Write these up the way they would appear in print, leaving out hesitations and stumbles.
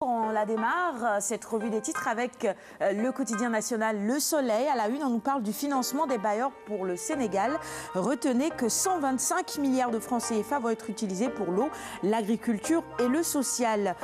On la démarre, cette revue des titres, avec le quotidien national Le Soleil. À la une, on nous parle du financement des bailleurs pour le Sénégal. Retenez que 125 milliards de francs CFA vont être utilisés pour l'eau, l'agriculture et le social.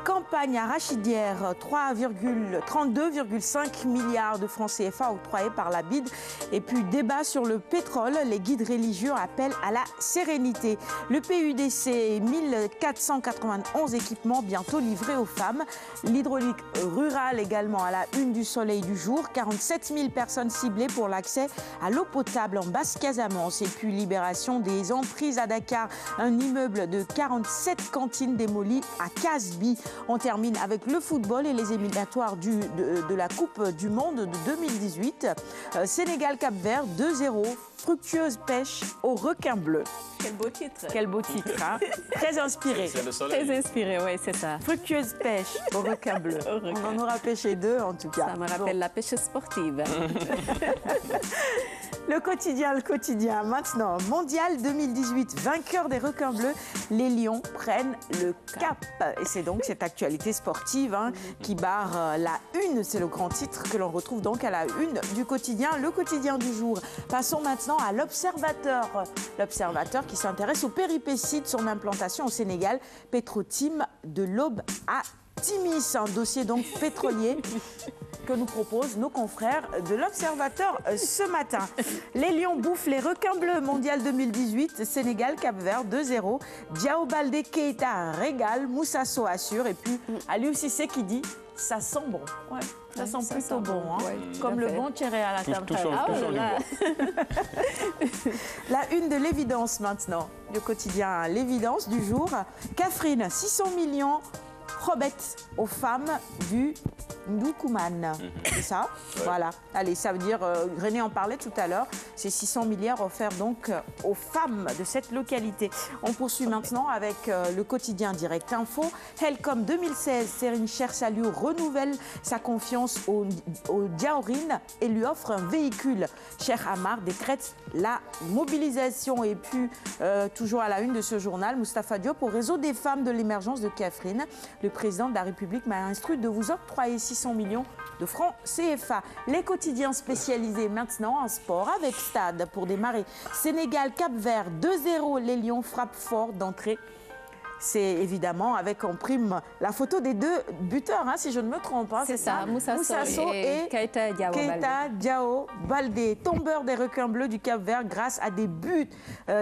Campagne arachidière, 32,5 milliards de francs CFA octroyés par la BID. Et puis débat sur le pétrole, les guides religieux appellent à la sérénité. Le PUDC, 1491 équipements bientôt livrés aux femmes. L'hydraulique rurale également à la une du Soleil du jour. 47 000 personnes ciblées pour l'accès à l'eau potable en Basse-Casamance. Et puis libération des emprises à Dakar, un immeuble de 47 cantines démoli à Casby. On termine avec le football et les éliminatoires de la Coupe du Monde de 2018. Sénégal-Cap-Vert 2-0. Fructueuse pêche au requin bleu. Quel beau titre. Quel beau titre, hein. Très inspiré. C'est le soleil. Très inspiré, oui, c'est ça. Fructueuse pêche au requin bleu. On en aura pêché deux, en tout cas. Ça me rappelle la pêche sportive. Le quotidien. Maintenant, Mondial 2018, vainqueur des requins bleus, les Lions prennent le cap. Et c'est donc cette actualité sportive qui barre la une. C'est le grand titre que l'on retrouve donc à la une du quotidien, le quotidien du jour. Passons maintenant à l'Observateur. L'Observateur qui s'intéresse aux péripéties de son implantation au Sénégal. Petro-Tim de l'Aube à Timis, un dossier donc pétrolier que nous proposent nos confrères de l'Observateur ce matin. Les Lions bouffent les requins bleus, Mondial 2018, Sénégal, Cap-Vert 2-0. Diao Baldé Keita régale, Moussa Sow assure. Et puis Aliou Cissé qui dit ça sent bon. Ouais, ça sent plutôt bon. Comme le bon thierry à la table. La une de l'évidence maintenant. Le quotidien l'évidence du jour. Catherine, 600 millions. Robette aux femmes du Ndoukoumane. C'est ça? Voilà. Allez, ça veut dire, René en parlait tout à l'heure, c'est 600 milliards offerts donc aux femmes de cette localité. On poursuit maintenant avec le quotidien Direct Info. Helcom 2016, Serine Cher-Saliou renouvelle sa confiance au Diaorine et lui offre un véhicule. Cheikh Amar décrète la mobilisation. Et puis, toujours à la une de ce journal, Moustapha Diop, au réseau des femmes de l'émergence de Catherine. Le président de la République m'a instruit de vous octroyer 600 millions de francs CFA. Les quotidiens spécialisés maintenant en sport avec Stade pour démarrer. Sénégal, Cap-Vert 2-0. Les Lions frappent fort d'entrée. C'est évidemment avec en prime la photo des deux buteurs, si je ne me trompe pas. C'est ça, Moussa Sow et Keita Diao Baldé, tombeur des requins bleus du Cap-Vert grâce à des buts.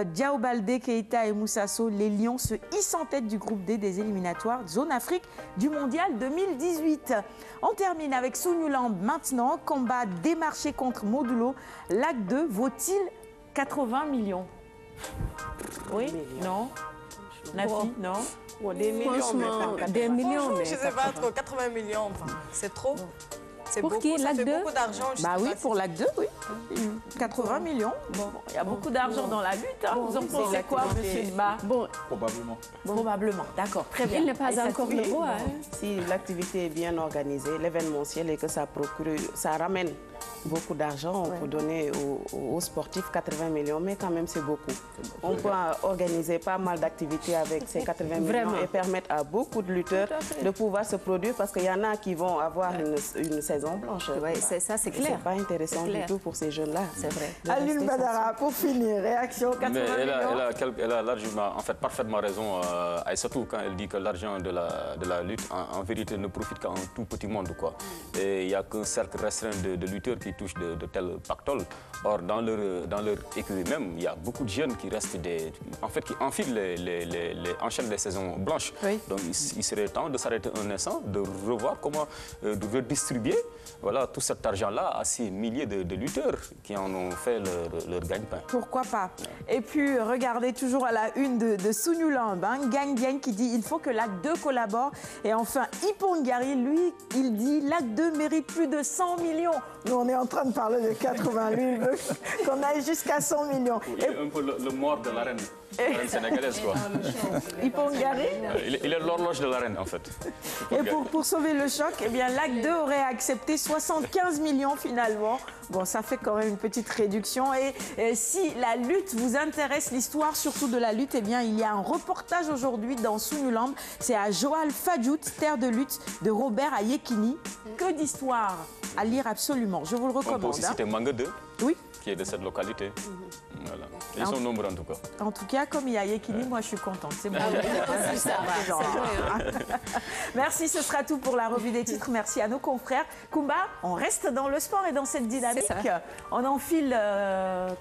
Diao Baldé, Keita et Moussa Sow, les Lions se hissent en tête du groupe D des éliminatoires Zone Afrique du Mondial 2018. On termine avec Sounioulamb maintenant, combat démarché contre Modulo. L'acte 2 vaut-il 80 millions? Oui? Non? Nafi, non? Des millions, des millions. Je ne sais pas, trop, 80 millions, c'est trop. C'est beaucoup, ça fait beaucoup d'argent. Bah oui, pour l'acte 2, oui. 80 millions. Bon, il y a beaucoup d'argent dans la lutte. Vous en pensez quoi, monsieur Ba? Probablement. Probablement, d'accord, très bien. Il n'est pas encore le roi. Si l'activité est bien organisée, l'événementiel et que ça procure, ça ramène beaucoup d'argent, on peut donner aux sportifs 80 millions, mais quand même c'est beaucoup. On peut organiser pas mal d'activités avec ces 80 millions et permettre à beaucoup de lutteurs de pouvoir se produire parce qu'il y en a qui vont avoir une saison blanche. C'est ça, c'est clair. C'est pas intéressant du tout pour ces jeunes-là, c'est vrai. Aline Badara, pour finir, réaction 80 millions. Elle a largement, en fait, parfaitement raison, surtout quand elle dit que l'argent de la lutte, en vérité, ne profite qu'à un tout petit monde, quoi. Et il n'y a qu'un cercle restreint de lutteurs qui touchent de tels pactoles. Or, dans leur écurie même, il y a beaucoup de jeunes qui restent qui enfilent enchaînent les saisons blanches. Oui. Donc, il serait temps de s'arrêter un instant, de revoir comment de redistribuer tout cet argent-là à ces milliers de lutteurs qui en ont fait leur gagne-pain. Pourquoi pas? Et puis, regardez toujours à la une de Sounioulamb, Gang Gang qui dit il faut que l'acte 2 collabore. Et enfin, Ipongari, lui, il dit l'acte 2 mérite plus de 100 millions. Nous, on est en train de parler de 80 000, qu'on aille jusqu'à 100 millions. Il est un peu le mort de l'arène. l'arène sénégalaise, quoi. Ipongari. Il est l'horloge de l'arène, en fait. Et pour sauver le choc, eh bien, l'Acte 2 aurait accepté 75 millions finalement. Bon, ça fait quand même une petite réduction. Et si la lutte vous intéresse, l'histoire surtout de la lutte, eh bien, il y a un reportage aujourd'hui dans Sunulamb. C'est à Joal Fadiout, terre de lutte, de Robert Ayekini. Que d'histoire à lire absolument. Je vous le recommande. On peut aussi citer Manga 2. Oui. Qui est de cette localité. Voilà. Ils sont nombreux en tout cas. En tout cas, comme il y a Yekini, moi je suis contente. C'est bon. Merci, ce sera tout pour la revue des titres. Merci à nos confrères. Kumba, on reste dans le sport et dans cette dynamique. On enfile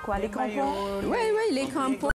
quoi, les crampons? Oui, les crampons.